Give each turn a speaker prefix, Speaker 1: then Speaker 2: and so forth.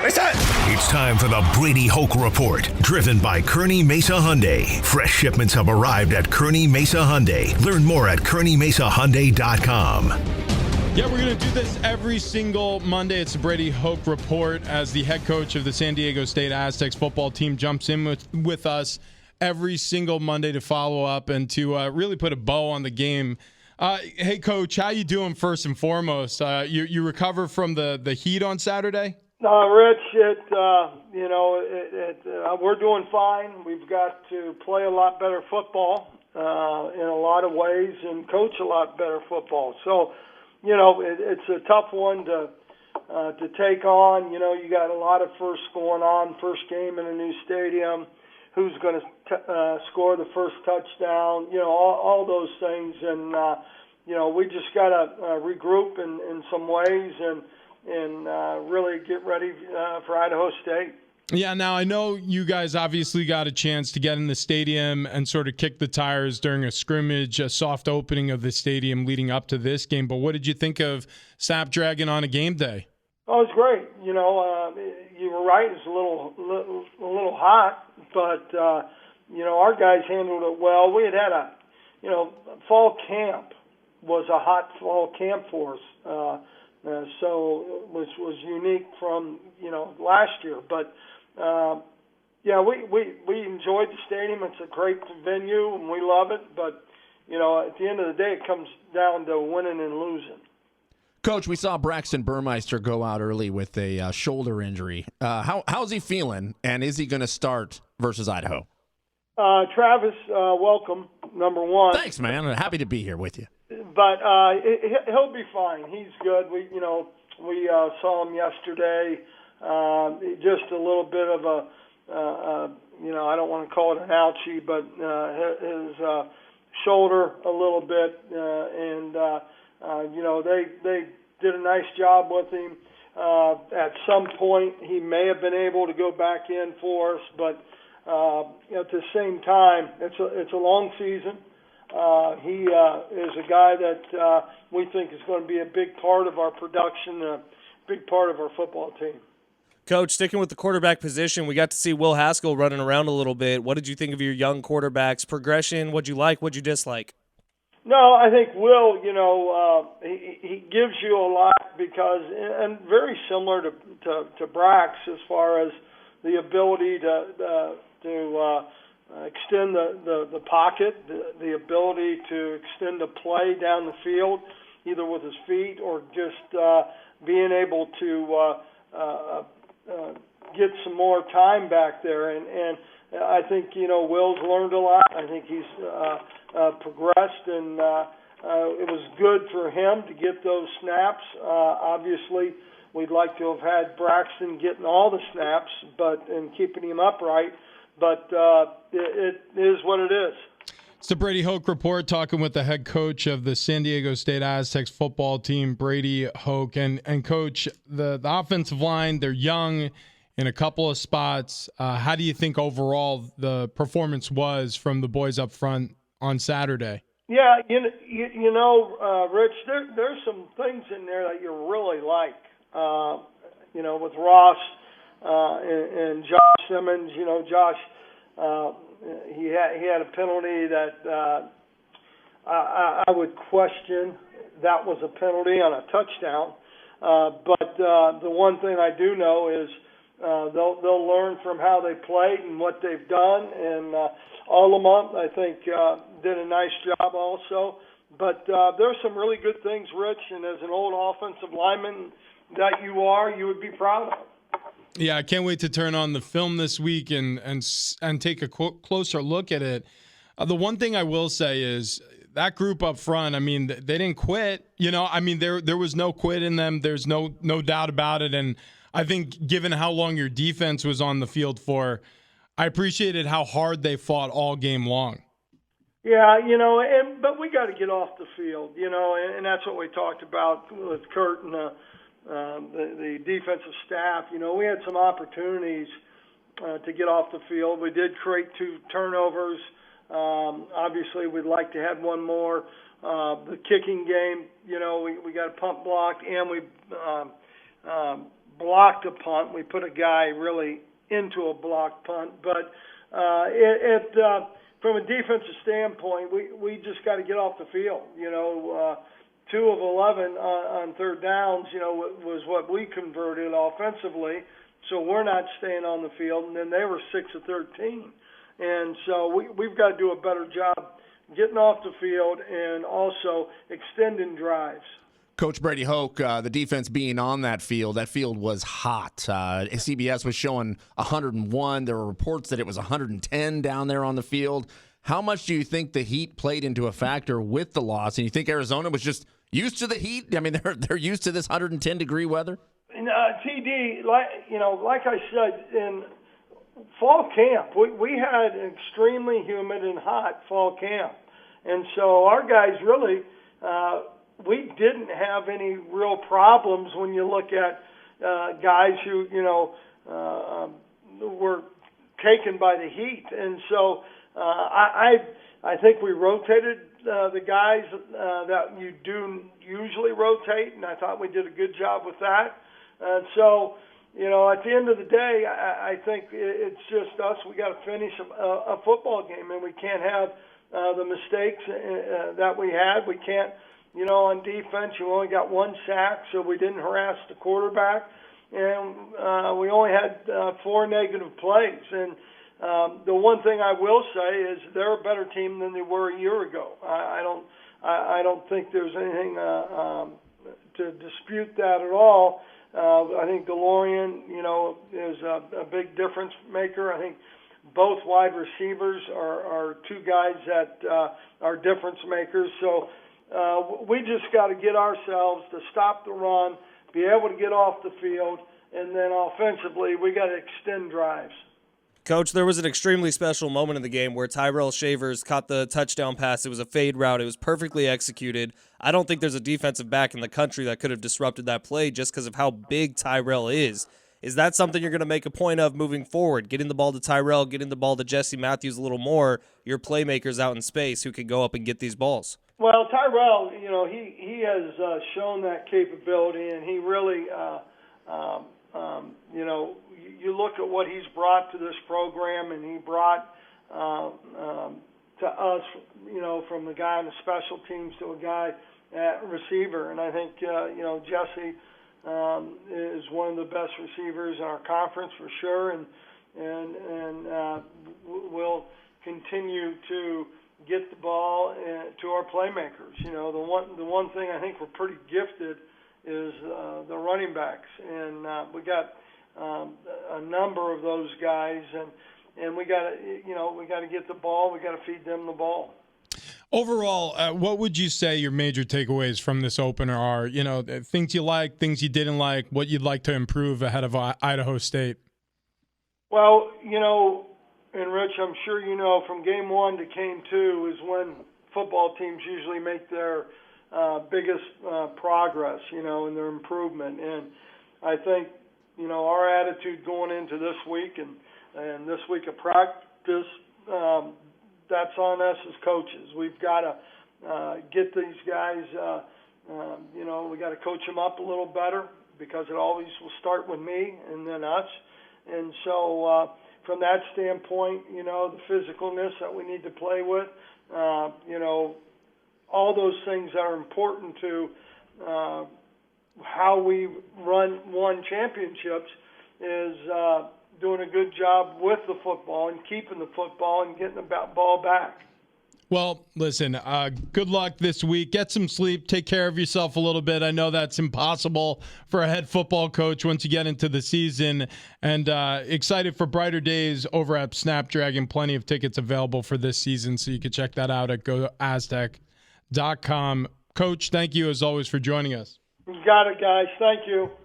Speaker 1: It's time for the Brady Hoke Report, driven by Kearney Mesa Hyundai. Fresh shipments have arrived at Kearney Mesa Hyundai. Learn more at KearneyMesaHyundai.com.
Speaker 2: Yeah, we're going to do this every single Monday. It's the Brady Hoke Report as the head coach of the San Diego State Aztecs football team jumps in with us every single Monday to follow up and to really put a bow on the game. Hey, Coach, how you doing first and foremost? You recover from the heat on Saturday?
Speaker 3: Rich, we're doing fine. We've got to play a lot better football in a lot of ways and coach a lot better football. So, it's a tough one to take on. You got a lot of firsts going on, first game in a new stadium, who's going to score the first touchdown, all those things. And, we just got to regroup in some ways and really get ready for Idaho State.
Speaker 2: Yeah, now I know you guys obviously got a chance to get in the stadium and sort of kick the tires during a scrimmage, a soft opening of the stadium leading up to this game. But what did you think of Snapdragon on a game day?
Speaker 3: Oh, it was great. You were right. It was a little hot, but our guys handled it well. We had a fall camp was a hot fall camp for us, so it was unique from last year. But we enjoyed the stadium. It's a great venue, and we love it. But at the end of the day, it comes down to winning and losing.
Speaker 4: Coach, we saw BRaxton Burmeister go out early with a shoulder injury. How's he feeling, and is he going to start versus Idaho?
Speaker 3: Travis, welcome, number one.
Speaker 4: Thanks, man. I'm happy to be here with you.
Speaker 3: But he'll be fine. He's good. We saw him yesterday. Just a little bit of I don't want to call it an ouchie, but his shoulder a little bit, and they did a nice job with him. At some point, he may have been able to go back in for us, but at the same time, it's a long season. He is a guy that we think is going to be a big part of our production, a big part of our football team.
Speaker 5: Coach, sticking with the quarterback position, we got to see Will Haskell running around a little bit. What did you think of your young quarterback's progression? What'd you like? What'd you dislike?
Speaker 3: No, I think Will, he gives you a lot because, and very similar to Brax as far as the ability to extend the pocket, the ability to extend the play down the field, either with his feet or just being able to get some more time back there. And I think, Will's learned a lot. I think he's progressed, and it was good for him to get those snaps. Obviously, we'd like to have had Braxton getting all the snaps and keeping him upright. But it is what it is.
Speaker 2: It's the Brady Hoke Report, talking with the head coach of the San Diego State Aztecs football team, Brady Hoke. And Coach, the offensive line, they're young in a couple of spots. How do you think overall the performance was from the boys up front on Saturday?
Speaker 3: Yeah, Rich, there's some things in there that you really like. With Ross and Josh Simmons. Josh, he had a penalty that I would question that was a penalty on a touchdown. But the one thing I do know is they'll learn from how they played and what they've done. And Allamont, I think, did a nice job also. But there's some really good things, Rich, and as an old offensive lineman that you would be proud of.
Speaker 2: Yeah, I can't wait to turn on the film this week and take a closer look at it. The one thing I will say is that group up front, I mean, they didn't quit. There was no quit in them. There's no doubt about it. And I think given how long your defense was on the field for, I appreciated how hard they fought all game long.
Speaker 3: Yeah, but we got to get off the field, and that's what we talked about with Kurt and the defensive staff. We had some opportunities to get off the field. We did create 2 turnovers. Obviously, we'd like to have one more. The kicking game, we got a pump block, and we blocked a punt. We put a guy really into a blocked punt. But from a defensive standpoint, we just got to get off the field. 2 of 11 on third downs, was what we converted offensively. So we're not staying on the field. And then they were 6 of 13. And so we've got to do a better job getting off the field and also extending drives.
Speaker 4: Coach Brady Hoke, the defense being on that field was hot. CBS was showing 101. There were reports that it was 110 down there on the field. How much do you think the heat played into a factor with the loss? And you think Arizona was just used to the heat? I mean, they're used to this 110-degree weather?
Speaker 3: And, TD, like I said, in fall camp, we had an extremely humid and hot fall camp. And so our guys really we didn't have any real problems when you look at guys who, were taken by the heat. And so I think we rotated the guys that you do usually rotate, and I thought we did a good job with that. And so, at the end of the day, I think it's just us. We got to finish a football game, and we can't have the mistakes that we had. We can't, on defense, you only got 1 sack, so we didn't harass the quarterback, and we only had 4 negative plays. And the one thing I will say is they're a better team than they were a year ago. I don't think there's anything to dispute that at all. I think DeLorean, is a big difference maker. I think both wide receivers are 2 guys that are difference makers. So we just got to get ourselves to stop the run, be able to get off the field, and then offensively we got to extend drives.
Speaker 5: Coach, there was an extremely special moment in the game where Tyrel Shavers caught the touchdown pass. It was a fade route. It was perfectly executed. I don't think there's a defensive back in the country that could have disrupted that play just because of how big Tyrel is. Is that something you're going to make a point of moving forward, getting the ball to Tyrel, getting the ball to Jesse Matthews a little more, your playmakers out in space who can go up and get these balls?
Speaker 3: Well, Tyrel, he has shown that capability, and he really, you look at what he's brought to this program, and he brought to us, from the guy on the special teams to a guy at receiver. And I think, Jesse is one of the best receivers in our conference for sure, and we'll continue to get the ball to our playmakers. The one thing I think we're pretty gifted is the running backs, and we got a number of those guys, and we got to get the ball. We got to feed them the ball.
Speaker 2: Overall, what would you say your major takeaways from this opener are? Things you like, things you didn't like, what you'd like to improve ahead of Idaho State.
Speaker 3: Well, and Rich, I'm sure from game 1 to game 2 is when football teams usually make their biggest progress, in their improvement. And I think, our attitude going into this week and this week of practice, that's on us as coaches. We've got to get these guys, we got to coach them up a little better because it always will start with me and then us. And so from that standpoint, the physicalness that we need to play with, all those things that are important to how we won championships is doing a good job with the football and keeping the football and getting the ball back.
Speaker 2: Well, listen, good luck this week. Get some sleep. Take care of yourself a little bit. I know that's impossible for a head football coach once you get into the season. And excited for brighter days over at Snapdragon. Plenty of tickets available for this season, so you can check that out at GoAztec.com. Coach, thank you as always for joining us.
Speaker 3: You got it, guys. Thank you.